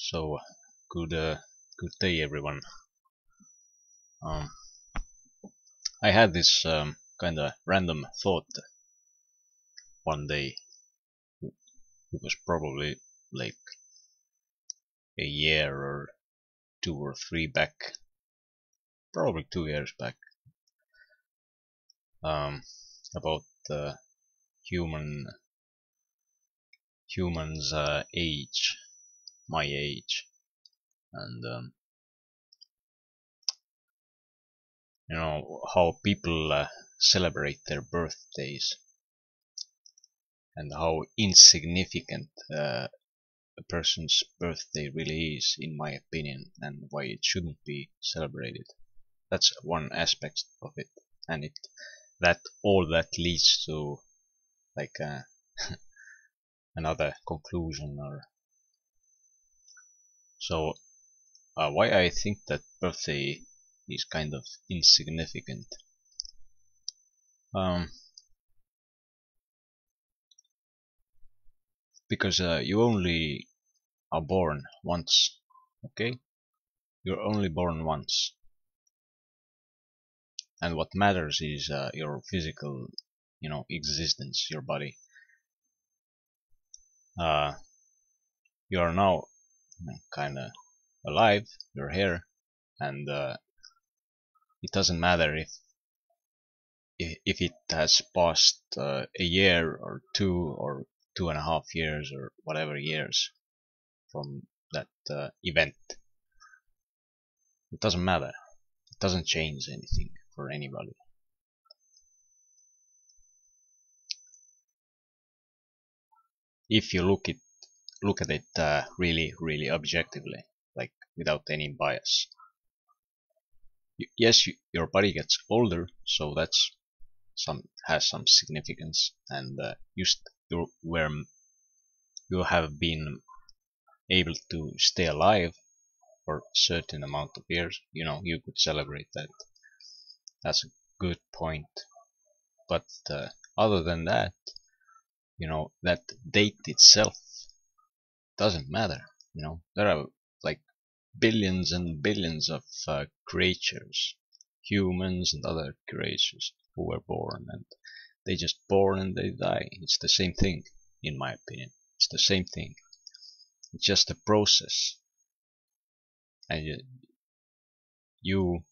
So good day, everyone. Um, I had this kind of random thought one day. It was probably like a year or 2 or 3 back, probably 2 years back, um, about the humans' age, my age, and how people celebrate their birthdays and how insignificant a person's birthday really is, in my opinion, and why it shouldn't be celebrated. That's one aspect of it, and all that leads to like another conclusion. Or so why I think that birthday is kind of insignificant. Um, because you only are born once, okay? You're only born once, and what matters is your physical, existence, your body. Uh, you are now kind of alive, you're here, and it doesn't matter if it has passed a year or 2.5 years or whatever years from that event. It doesn't matter. It doesn't change anything for anybody. If you look at it really objectively, like without any bias. Yes, your body gets older, so that's has some significance, and you have been able to stay alive for a certain amount of years. You could celebrate that. That's a good point. But other than that, that date itself doesn't matter. There are like billions and billions of creatures, humans and other creatures who were born, and they just born and they die. It's the same thing, in my opinion. It's the same thing. It's just a process, and you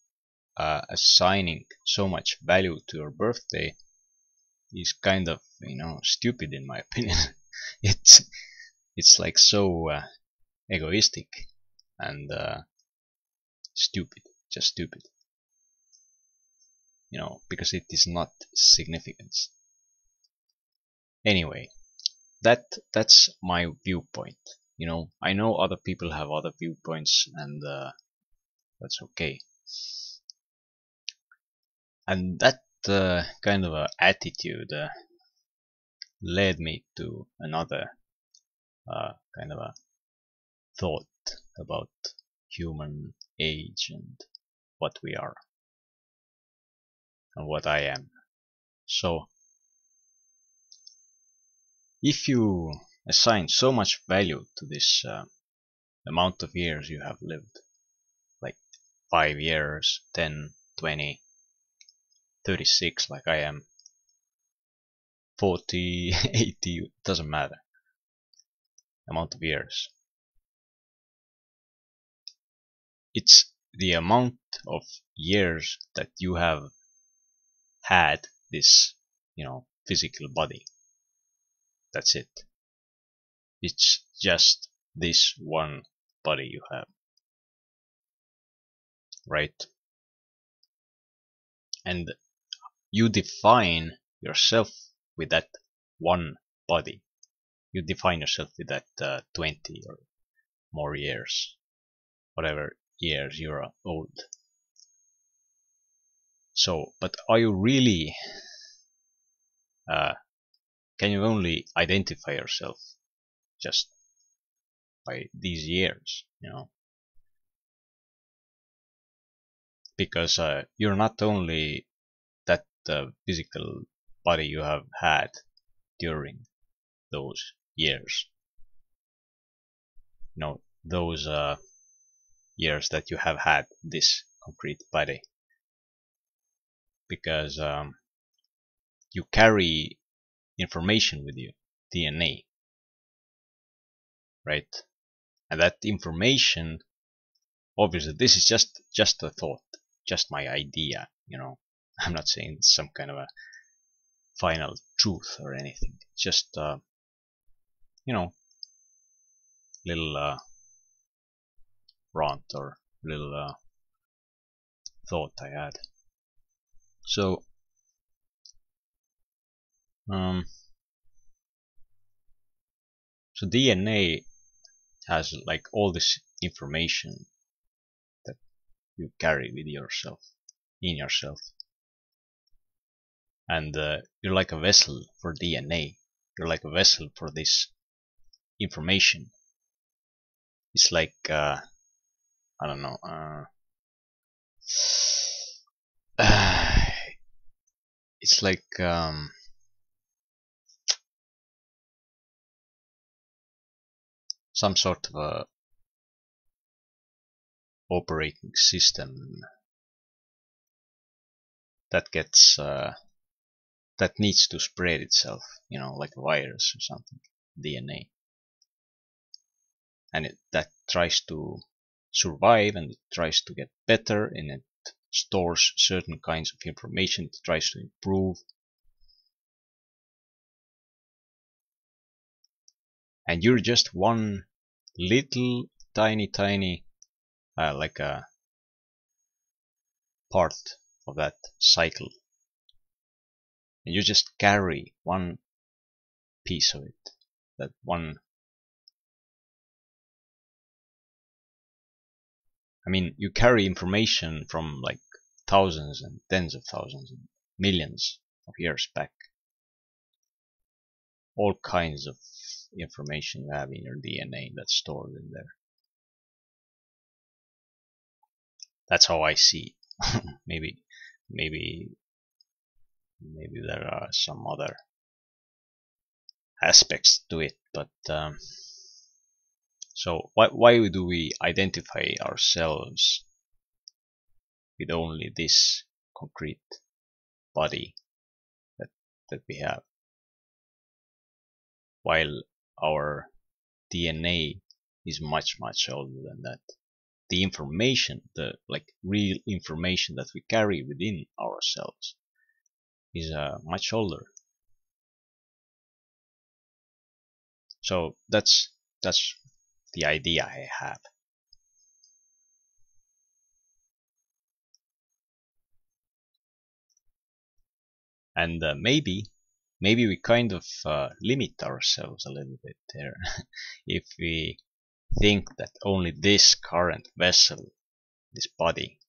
assigning so much value to your birthday is kind of stupid, in my opinion. it's it's like so egoistic and stupid, just stupid. Because it is not significance. Anyway, that's my viewpoint. I know other people have other viewpoints, and that's okay. And that kind of attitude led me to another kind of a thought about human age and what we are and what I am. So, if you assign so much value to this amount of years you have lived, like 5 years, 10, 20, 36, like I am, 40, 80, doesn't matter, amount of years. It's the amount of years that you have had this, physical body. That's it. It's just this one body you have, right? And you define yourself with that one body. You define yourself with that 20 or more years, whatever years you're old. So, but are you really, can you only identify yourself just by these years, because you're not only that physical body you have had during those years. those years that you have had this concrete body, because you carry information with you, DNA, right? And that information, obviously, this is just a thought, just my idea, you know. I'm not saying it's some kind of a final truth or anything. It's just you know, little rant or little thought I had. So um, so DNA has like all this information that you carry with yourself, in yourself, and you're like a vessel for DNA. You're like a vessel for this information. It's like I don't know. It's like some sort of a operating system that gets that needs to spread itself, you know, like a virus or something, DNA, and that tries to survive, and it tries to get better, and it stores certain kinds of information, it tries to improve, and you're just one little tiny like a part of that cycle, and you just carry one piece of it, that one. I mean, you carry information from like thousands and tens of thousands and millions of years back. All kinds of information you have in your DNA that's stored in there. That's how I see it. maybe, maybe there are some other aspects to it, but so why do we identify ourselves with only this concrete body that we have, while our DNA is much older than that? The information, the like real information that we carry within ourselves is much older. So that's the idea I have. And maybe we kind of limit ourselves a little bit there if we think that only this current vessel, this body,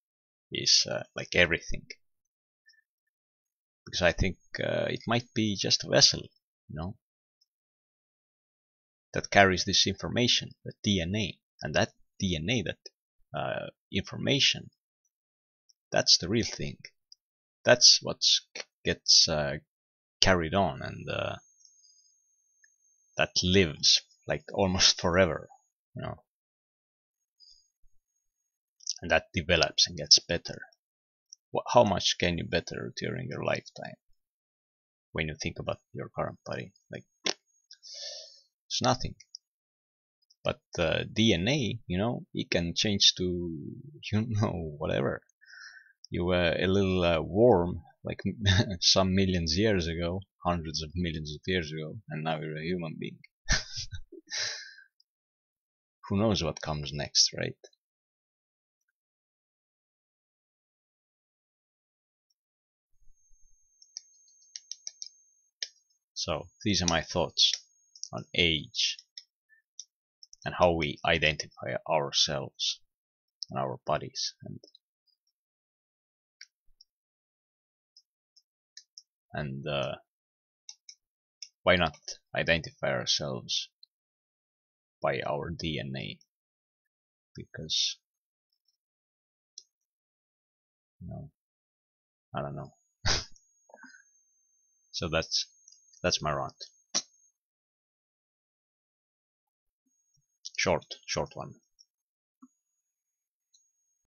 is like everything. Because I think it might be just a vessel, you know, that carries this information, the DNA, and that DNA, that information, that's the real thing. That's what gets carried on, and that lives like almost forever, you know, and that develops and gets better. How much can you better during your lifetime when you think about your current body? Like, it's nothing. But DNA, you know, it can change to, you know, whatever. You were a little worm like some millions of years ago, hundreds of millions of years ago, and now you're a human being. Who knows what comes next, right? So these are my thoughts on age and how we identify ourselves and our bodies, and why not identify ourselves by our DNA? Because, you know, I don't know. So that's my rant. Short one.